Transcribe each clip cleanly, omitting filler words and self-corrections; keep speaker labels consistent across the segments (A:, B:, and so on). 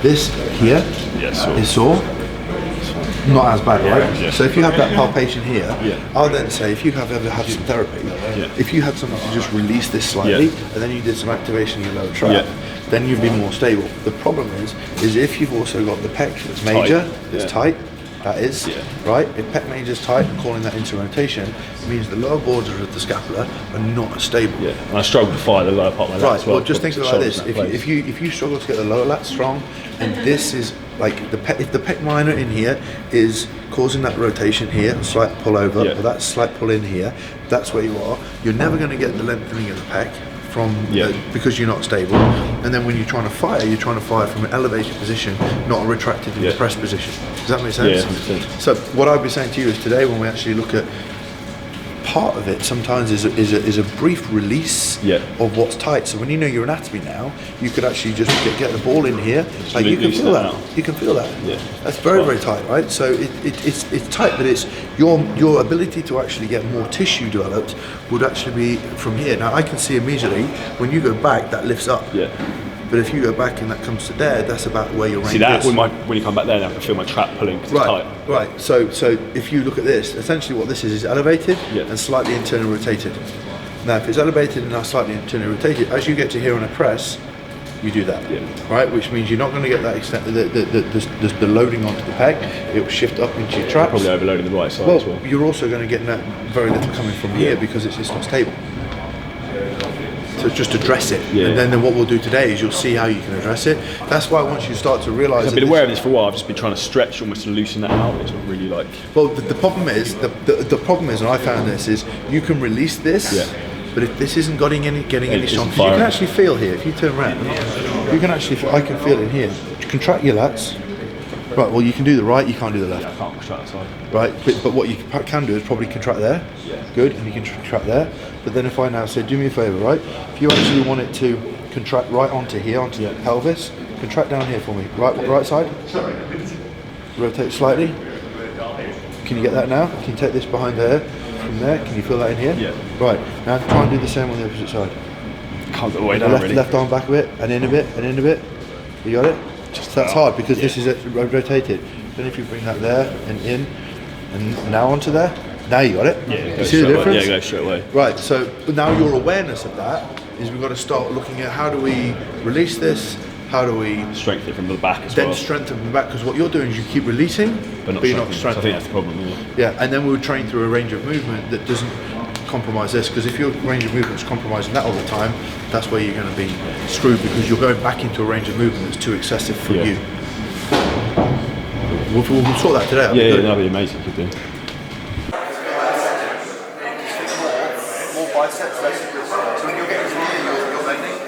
A: This here is sore. Not as bad, right?
B: Yeah.
A: So if you have that palpation here,
B: Yeah.
A: I'll then say if you have ever had some therapy, if you had someone to just release this slightly, and then you did some activation in your lower trap, then you'd be more stable. The problem is if you've also got the pec that's major, it's tight, that is, right? If pec major is tight and calling that into rotation, it means the lower borders of the scapula are not as stable.
B: Yeah, and I struggle to fire the lower part of my lat.
A: Right, well just think of it like this, if you struggle to get the lower lat strong, and this is like if the pec minor in here is causing that rotation here, a slight pull over, or that slight pull in here, that's where you are. You're never going to get the lengthening of the pec from because you're not stable. And then when you're trying to fire from an elevated position, not a retracted and depressed position. Does that make sense?
B: Yeah, 100%.
A: So what I'd be saying to you is today, when we actually look at part of it, sometimes is a brief release of what's tight. So when you know your anatomy now, you could actually just get the ball in here. Like you can feel that. You can feel that.
B: Yeah.
A: That's very tight, right? So it's tight, but it's your ability to actually get more tissue developed would actually be from here. Now I can see immediately when you go back, that lifts up.
B: Yeah.
A: But if you go back and that comes to there, that's about where your range
B: is. See that
A: is.
B: when you come back there, now I can feel my trap pulling because it's tight.
A: Right. So if you look at this, essentially what this is elevated and slightly internally rotated. Now, if it's elevated and now slightly internally rotated, as you get to here on a press, you do that. Right, which means you're not going to get that extent the loading onto the pec. It will shift up into your traps.
B: Probably overloading the right side as well.
A: You're also going to get that very little coming from here because it's not stable. So just address it, and then what we'll do today is you'll see how you can address it. That's why once you start to realise,
B: I've been aware of this for a while. I've just been trying to stretch almost to loosen that out. It's not really like.
A: Well, the problem is the problem is, and I found this is you can release this, but if this isn't getting any strong, you can actually feel here. If you turn around, you can actually I can feel it here. Contract your lats. Right. Well, you can do the right. You can't do the left.
B: I can't contract the side.
A: Right. But what you can do is probably contract there. Good, and you can contract there. But then if I now say, do me a favour, right? If you actually want it to contract right onto here, onto the pelvis, contract down here for me. Right side. Rotate slightly. Can you get that now? Can you take this behind there? From there, can you feel that in here?
B: Yeah.
A: Right. Now try and do the same on the opposite side.
B: Can't get the way down really.
A: Left arm back a bit, and in a bit, and in a bit. You got it? That's hard because this is rotated. Then if you bring that there and in, and now onto there, now you got it.
B: Yeah,
A: you see the difference?
B: Yeah, go straight away.
A: Right. So but now your awareness of that is we've got to start looking at how do we release this. How do we
B: strengthen it from the back as
A: then
B: well?
A: Strengthen from the back, because what you're doing is you keep releasing, but you're not strengthening.
B: So I think that's the problem.
A: Yeah, and then we would train through a range of movement that doesn't compromise this, because if your range of movement is compromising that all the time, that's where you're going to be screwed, because you're going back into a range of movement that's too excessive for you. We'll sort that today.
B: That'd be amazing. Could do.
A: More biceps, less. So when you're getting to here, you're bending.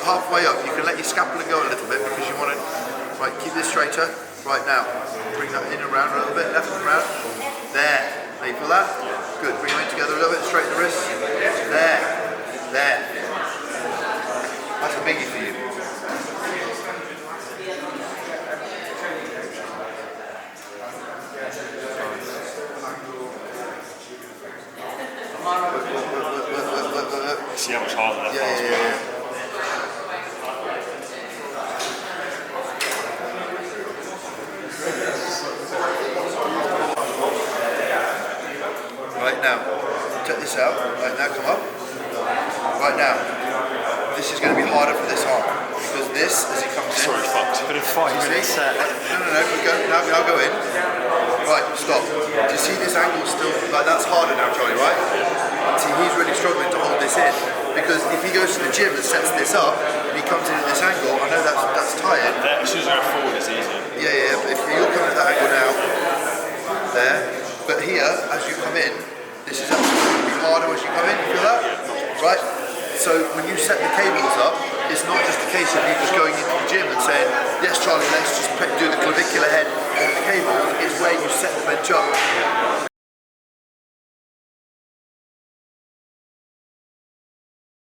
A: Halfway up, you can let your scapula go a little bit because you want to, right, keep this straighter. Right now, bring that in and round a little bit, left and round. There, now you feel that? Good, bring them in together a little bit, straighten the wrists. There. That's a biggie for you.
B: See how much harder that feels.
A: now, check this out. Right now, come up. Right now, this is going to be harder for this arm because this, as he comes in.
B: Sorry, fucked. But in 5 minutes set.
A: No. Now go in. Right, stop. Do you see this angle still? Like that's harder now, Charlie, right? See, he's really struggling to hold this in because if he goes to the gym and sets this up and he comes in at this angle, I know that's tired.
B: As soon as I go forward, it's easier.
A: Yeah. But if you're coming at that angle now, there. But here, as you come in, this is actually going to be harder as you come in. You feel that? Right? So when you set the cables up, it's not just a case of you just going into the gym and saying, yes, Charlie, let's just do the clavicular head on the cable. It's where you set the bench up